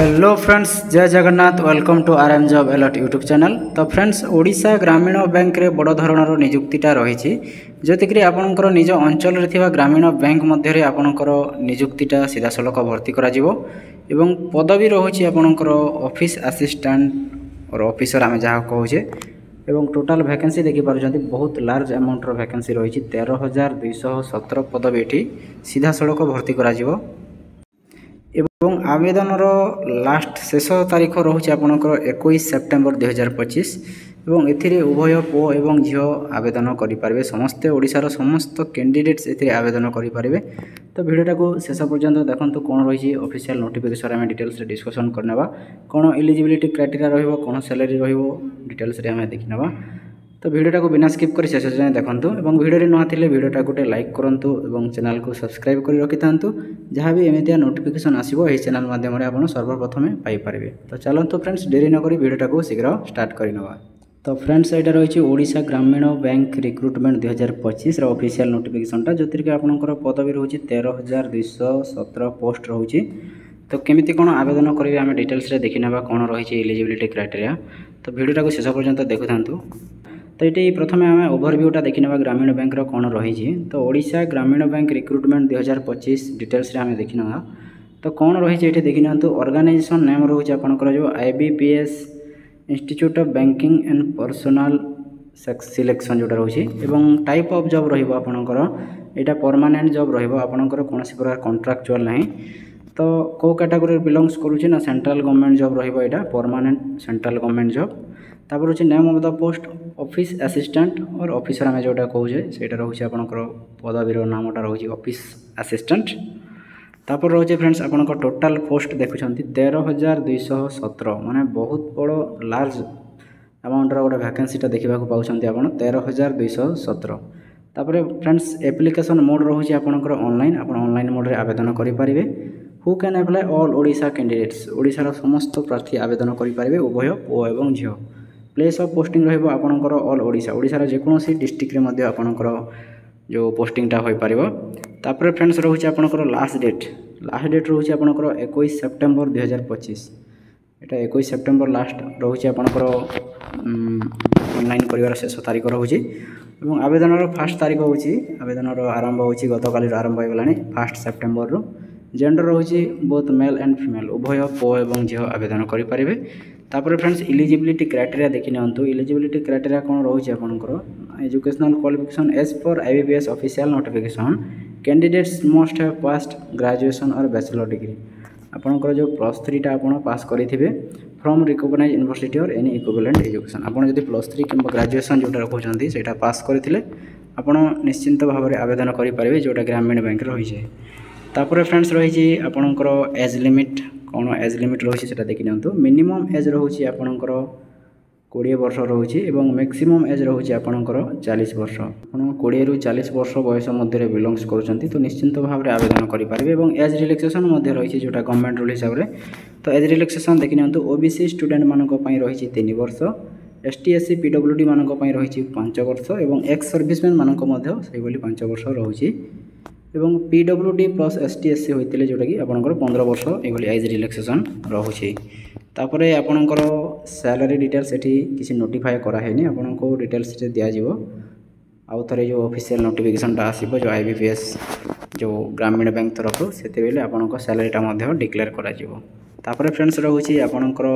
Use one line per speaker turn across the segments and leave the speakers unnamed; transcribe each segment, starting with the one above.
Hello friends, जय Jagannath. Welcome to RM job alert YouTube channel. तो friends, Odisha Gramin bank रे बड़ धरणर नियुक्तिटा रही जोथिक आपणकर निज अंचल रे ग्रामीण बैंक मध्य आपणकर नियुक्तिटा सीधा सड़क भर्ती करा एवं पदवी रही आपणकर ऑफिस असिस्टेंट और ऑफिसर आम जहाँ कहे एवं टोटाल वैकेंसी देखिपुं बहुत लार्ज अमाउंटर वैकेंसी रही 13,217 पदवी ये सीधा सड़क भर्ती करा एवं आवेदनर लास्ट शेष तारीख रोचे आपणकर 21 सेप्टेम्बर 2025 एवं एथिरे उभय पुओ एवं झील आवेदन करेंगे। समस्ते ओडिशार समस्त कैंडिडेट्स ए आवेदन करेंगे। तो वीडियोटा को शेष पर्यंत देखो कौन रही ऑफिशियल नोटिफिकेशन आम डिटेल्स डिस्कसन करने कौन एलिजिबिलिटी क्राइटेरिया रही सैलरी डिटेल्स देखने। तो वीडियोटा को बिना स्किप कर शेष जाए देखूँ और वीडियो नुआ थे वीडियोटा गोटे लाइक करूँ और चैनल को सब्सक्राइब कर रखि था जहाँ भी एमती नोटिफिकेशन आसो यही चैनल माध्यम आप सर्वप्रथम पाइपर। तो चलते फ्रेंड्स, डेरी नक वीडियोटा को शीघ्र स्टार्ट करवा। तो फ्रेंड्स, यहाँ रही Odisha Gramin bank recruitment 2025 official नोटिफिकेशनटा जो कि आपंकर पदवी रोचे 13,217 पोस्ट रोचे। तो केमिति कौन आवेदन करेंगे आम डिटेल्स देखी ना कौन रही एलिजिबिलिटी क्राइटेरिया। तो वीडियोटा को शेष पर्यंत देखु था। तो ये प्रथम आम ओभरव्यूटा देखने ग्रामीण बैंक कौन रही। तो Odisha Gramin bank recruitment 2025 details आम देखना। तो कौन रही ये देखी ना। ऑर्गेनाइजेशन नेम रोचे आपंकर जो IBPS institute of banking and personal selection जोटा रोचे एवं टाइप ऑफ जॉब रहिबो आपनकर एटा परमानेंट जॉब रहिबो आपनकर कोनोसी प्रकार कॉन्ट्रैक्चुअल नहीं। तो को कैटेगरी बिलोंग्स करूचे ना सेंट्रल गवर्नमेंट जॉब रहिबो एटा परमानेंट सेंट्रल गवर्नमेंट जॉब। तापर रोचे name of the post office assistant और ऑफिसर आम जोटा कहे सेटा रोचे आपनकर पदवीर नामटा रोचे ऑफिस असिस्टेंट। तापर रोचे फ्रेंड्स आपनकर टोटाल पोस्ट देखुछंती 13,217 माने बहुत बड़ लार्ज अमाउंटर गोटे वैकेंसीटा देखा पाँच आप 13,217। तापर फ्रेंड्स एप्लिकेशन मोड रोचे आपनकर ऑनलाइन ऑनलाइन मोड रे आवेदन करेंगे। Who can apply all Odisha candidates ओडिशार समस्त प्रार्थी आवेदन करेंगे उभय पुओ एवं झील। प्लेस ऑफ पोस्टिंग रहिबो आपनकर ऑल ओडिशा ओडिशार जेकोसी डिस्ट्रिक्ट रे मध्य आपनकर जो पोस्टिंगटा हो पार। तापर फ्रेंड्स रोचे आपनकर लास्ट डेट रोचे आपनकर 21 सेप्टेम्बर 2025 एटा 21 सेप्टेम्बर लास्ट रोचे आपनकर ऑनलाइन करिवार शेष तारीख रोचे एवं आवेदनर फास्ट तारीख होची आवेदनर आरंभ होची गतकाली आरंभ हो गलानी 1 सेप्टेम्बर रु। जेंडर रोचे बोथ मेल एंड फीमेल उभय पुओ एवं झील आवेदन करेंगे। तापर फ्रेंड्स एलिजिबिलिटी क्राइटेरिया देखि नियंतु। एलिजिबिलिटी क्राइटेरिया कौन रोचे आपनकर educational qualification as per IBPS official notification candidates must have passed graduation और बैचलर डिग्री आपनकर जो +3 आपन पास करेंगे फ्रॉम रिकॉग्नाइज्ड यूनिवर्सिटी और एनी इक्विवेलेंट एजुकेशन। आपन जदि +3 कि ग्रेजुएशन जोटा कहते सेटा पास करते आपन निश्चिंत भाव में आवेदन करेंगे जोटा ग्रामीण बैंक रही। तापर फ्रेंड्स रही आपनकर एज लिमिट कौन एज लिमिट रही है देखी नियंतु। मिनिमम एज रही आपनकर 20 वर्ष रही एवं मैक्सिमम एज रही आपनकर 40 वर्ष। आप 20 रु 40 वर्ष बयस मध्य बिलोंग्स कर तो निश्चिंत भाव में आवेदन करेंगे। एवं एज रिलैक्सेशन रही जोटा गवर्नमेंट रूल हिसाब से। तो एज रिलैक्सेशन देखी नियंतु। OBC स्टूडेंट मानक रही 3 वर्ष, ST SC PWD मानक रही 5 वर्ष एवं एक्स सर्विसमैन मानक 5 वर्ष रही एवं PWD प्लस ST SC होते जोटा कि आपंकर 15 वर्ष ये एज रिलैक्सेशन रोचे। तापर आपंकर सैलरी डिटेल्स ये किसी नोटिफाए करानी आपको डिटेल्स दिज्व आउ थे जो ऑफिशियल नोटिफिकेशनटा आसो जो IBPS जो ग्रामीण बैंक तरफ से आपंक सैलरीटा डिक्लेयर कर। फ्रेंड्स रोचे आपंकर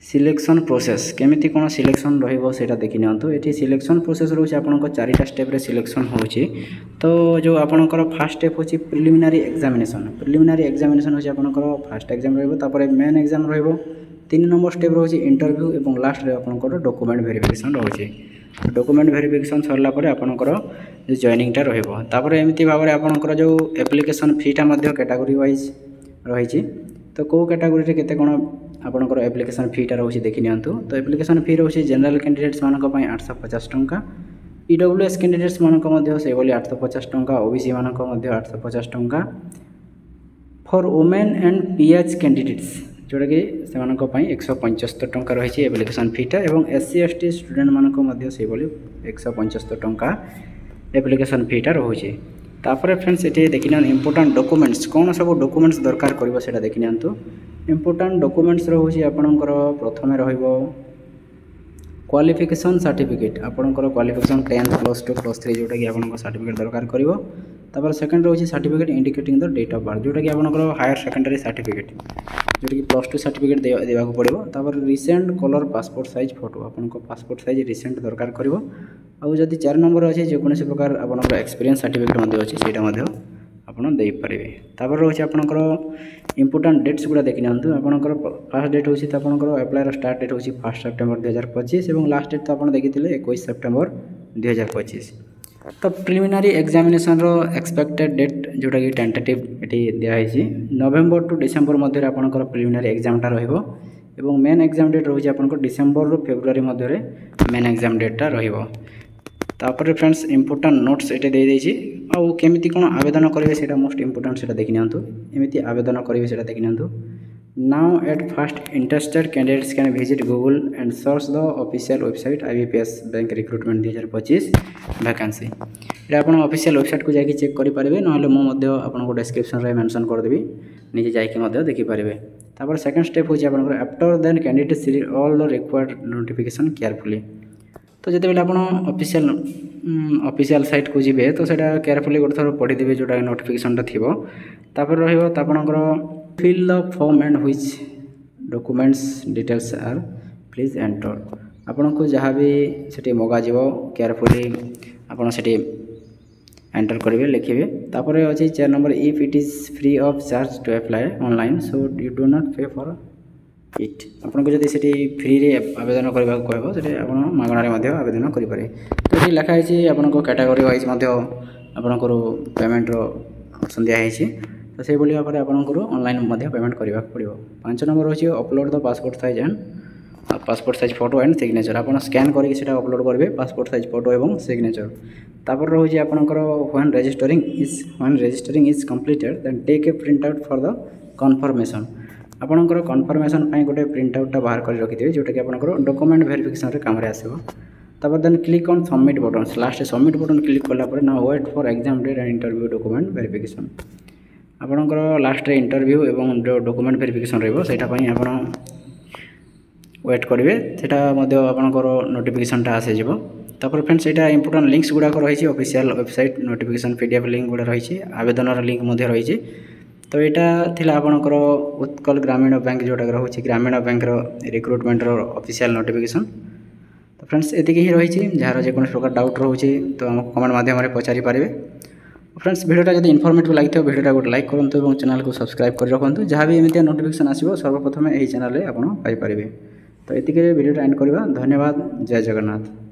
सिलेक्शन प्रोसेस केमिति कौन सिलेक्शन रहा देखी नियंतु। ये सिलेक्शन प्रोसेस रोचे आपंक 4टा स्टेप सिलेक्शन होची। तो जो आपंकर फास्ट स्टेप होची प्रिलिमिनारी एग्जामिनेशन होची आपंकर फास्ट एग्जाम रहिबो। तापर मेन एग्जाम रहिबो। 3 नंबर स्टेप रोचे इंटरव्यू एवं लास्ट रे आपंकर डॉक्यूमेंट वेरिफिकेशन रोचे। डॉक्यूमेंट वेरिफिकेशन सरला परे आपंकर जो जॉइनिंगटा रहिबो। तापर एमिति भाव में आपंकर जो एप्लिकेशन फीटा मध्य कैटेगरी वाइज रही। तो कौ कैटेगरी रे केते कोन आपनकर एप्लिकेशन फीटा रोचे देखि नियंतु। तो एप्लिकेशन फी रोचे जनरल कैंडिडेट्स मानक 850 टंका, EWS कैंडिडेट्स मानक से 850 टंका, OBC मानक 850 टंका, for women and PH candidates जोटा कि से 175 टंका रही एप्लिकेशन फीटा एवं SC ST स्टूडेंट मानक से 175 टंका एप्लिकेशन फीटा रोचे। तापर फ्रेंड्स ये देखी ना इंपोर्टेंट डॉक्यूमेंट्स कौन सब डॉक्यूमेंट्स दरकार कर देखी नियंतु। इम्पोर्टाट डॉक्यूमेंट्स रोचे आपणकर प्रथम क्वालिफिकेशन सर्टिफिकेट आपणकर क्वालिफिकेशन 10th +2 +3 जोटा कि आपन सर्टिफिकेट दरकार करिवो। तापर सेकंड रोचे certificate indicating the date of birth जोटा कि आपनकर हायर सेकेंडरी सर्टिफिकेट जोटा कि +2 सर्टिफिकेट देवा पड़ो। तापर recent colour passport size photo आपन पासपोर्ट साइज रिसेंट दरकार करिवो। आउ जदि 4 नंबर अच्छे जेकोसी प्रकार आपनकर एक्सपीरियंस सर्टिफिकेट अच्छे से आपन दे पारे। तापर रोचे आपनकर इम्पोर्टाट डेट्स गुड़ा देखि नियंतु। आपनकर फर्स्ट डेट होछि त आपनकर अप्लाई स्टार्ट डेट होछि 1 सेप्टेम्बर 2025 और लास्ट डेट तो आपन देखिथिले 21 सेप्टेम्बर 2025। तो प्रिलिमिनारी एग्जामिनेशन रो एक्सपेक्टेड डेट जोटा कि टेंटेटिव एटी दिया है नवेम्बर टू डिसेम्बर मध्य आपनकर प्रिलिमिनारी एग्जामटा रहिबो एवं मेन एग्जाम डेट रोछि आपनकर डिसेम्बर रो फेब्रुआरी मध्य मेन एग्जाम डेटा रहिबो। तापर फ्रेंड्स इम्पोर्टाट नोट्स ये दे देछि आउ केमिति कोन आवेदन करेंगे सेटा मोस्ट इम्पोर्टाट सेटा देखि नियंतु। एमिति आवेदन करेंगे सेटा देखि नियंतु। Now at first interested candidates can visit Google and search the official website IBPS bank recruitment 2025 vacancy. ये आप ऑफिशियल वेबसाइट को जाकि चेक करि पारिबे नहले मो मध्ये आपनको डिस्क्रिप्शन रे मेंशन कर देबी निजे जाकि मध्ये देखि पारिबे। तापर सेकंड स्टेप होछि आपनको after then candidate see all the required notification carefully. तो जिते बेले आपण ऑफिशियल साइट को जीवे तो सेटा केयरफुली गोटे थर पढ़ी देबे जोटा नोटिफिकेशनटा थिबो। तापर रहिबो त आपनकर fill the form and which documents details are please enter. आपनको जहाँ भी सेठी मगा जीवो केयरफुली आपण सेठी एंटर करेंगे लिखे। तापर अच्छी 4 number if it is free of charge to apply online so you do not pay for it. आपको जब से फ्री रे आवेदन करने को कहब से मागणार आवेदन करें। तो ये लिखाई आपको कैटेगरी वाइज आपंकर पेमेंट ऑप्शन दिखाई तो से भाव में आपंकर ऑनलाइन पेमेंट करने पड़ो। 5 नंबर अच्छे upload the passport size photo and signature आप स्कैन करके अपलोड करेंगे पासपोर्ट साइज फोटो और सिग्नेचर। तापर रोचे आपंकर when registering is completed then take a print out for the confirmation. आपंकर कन्फर्मेशन गोटे प्रिंट आउटा बाहर कर रखिथे जोटा कि आपंकर डॉक्यूमेंट वेरिफिकेशन रे काम रे आसीबो। तापर then click on submit button last submit button click कला पर ना wait for exam date and interview document verification. आपंकर लास्ट रे इंटरव्यू एवं जो डॉक्यूमेंट वेरिफिकेशन रहइबो सेटा पई आपण वेट करेंगे सेटा मध्य आपंकर नोटिफिकेशनटा आसी जिवो। तापर फ्रेंड्स एटा इंपोर्टेंट लिंक्स गुड़ाक रही official website notification PDF link गुड़ा रही आवेदन लिंक मध्य रही। तो यहाँ थिला आपनकर उत्कल ग्रामीण बैंक जोटा रोचे ग्रामीण बैंक रिक्रुटमेंट ऑफिशियल नोटिफिकेशन। तो फ्रेंड्स एतिक ही रही जार जेकोसी प्रकार डाउट रोचे तो आम कमेंट माध्यम पचारि पारे। फ्रेंड्स वीडियोटा जब इनफॉर्मेटिव लगी वीडियोटा गोटे लाइक करूँ और चैनल को सब्सक्राइब कर रखुँ जहाँ भी एमती नोटिफिकेशन आसो सर्वप्रथम यही चैनल में आपड़ पाइपर। तो ये वीडियोटा एंड करवा। धन्यवाद। जय जगन्नाथ।